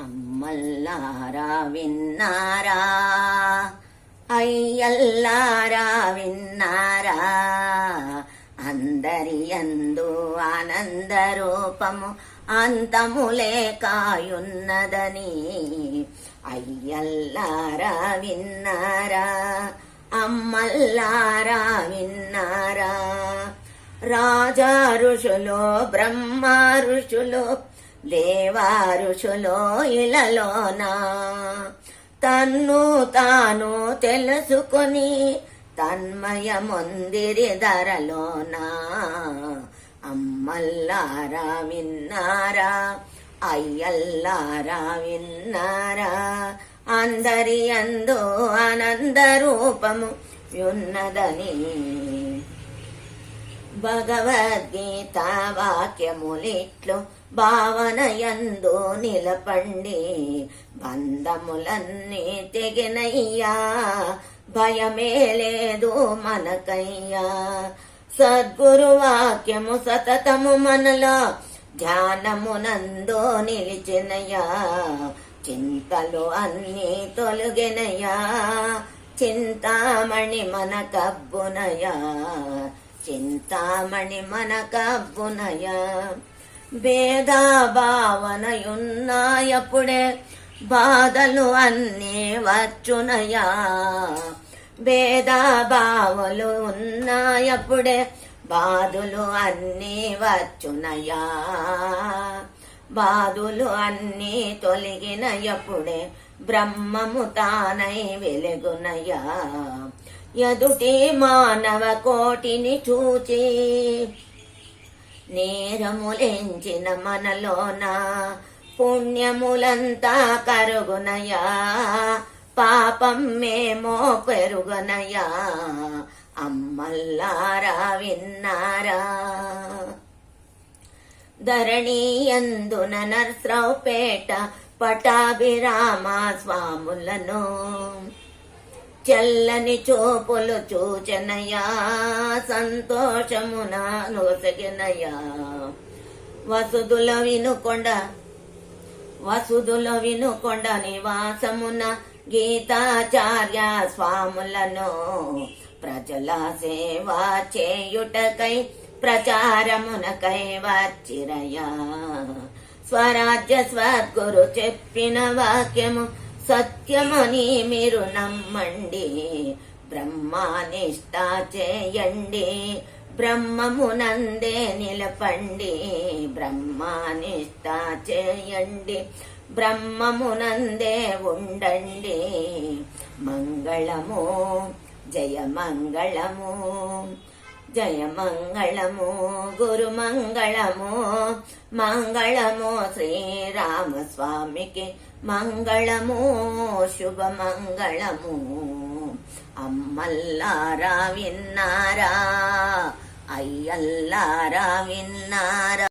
అమ్మల్లారా విన్నారా, అయ్యల్లారా విన్నారా, అందరి యందు ఆనంద రూపము అంతములే కాయున్నదని. అయ్యల్లారా విన్నారా, అమ్మల్లారా విన్నారా, రాజా ఋషులు బ్రహ్మ ఋషులు దేవా ఋషులు ఇలలోనా తన్ను తాను తెలుసుకొని తన్మయముందిరి ధరలోనా. అమ్మల్లారా విన్నారా, అయ్యల్లారా విన్నారా, అందరి యందు ఆనంద రూపము ఉన్నదని. భగవద్గీత వాక్యములిట్లు భావన యందు నిలపండి, బంధములన్నీ తెగినయ్యా, భయమే లేదు మనకయ్యా. సద్గురు వాక్యము సతతము మనలో ధ్యానమునందు నిలిచినయా, చింతలు అన్నీ తొలగినయా, చింతామణి మన కబ్బునయా, చింతామణి మన కబ్బునయా. భేద భావనయున్నాయప్పుడే బాధలు అన్నీ వచ్చునయా, భేద భావలు ఉన్నాయప్పుడే బాధలు అన్నీ వచ్చునయా, బాధలు అన్నీ తొలగినయప్పుడే బ్రహ్మము తానై వెలుగునయా. ఎదుటి మానవ కోటిని చూచి నేరములెంచిన మనలోన పుణ్యములంతా కరుగునయా, పాపం మేమో పెరుగునయా. అమ్మల్లారా విన్నారా, ధరణీయందున నర్సరావుపేట పటాభిరామ స్వాములను చల్లని చూపులు చూచనయా, సంతోషమున నొసగినయా. వసుదుల వినుకొండ నివాసమున గీతాచార్య స్వాములను ప్రజల సేవ చేయుటకై ప్రచారమునకై వచ్చిరయా. స్వరాజ్య స్వద్గురు చెప్పిన వాక్యము సత్యమని మీరు నమ్మండి, బ్రహ్మనిష్ట చేయండి, బ్రహ్మమునందే నిలపండి, బ్రహ్మనిష్ట చేయండి, బ్రహ్మమునందే ఉండండి. మంగళము జయ మంగళము, జయ మంగళము గురు మంగళము, మంగళము శ్రీరామస్వామికి మంగళము, శుభ మంగళము. అమ్మల్లారా విన్నారా, అయ్యల్లారా విన్నారా.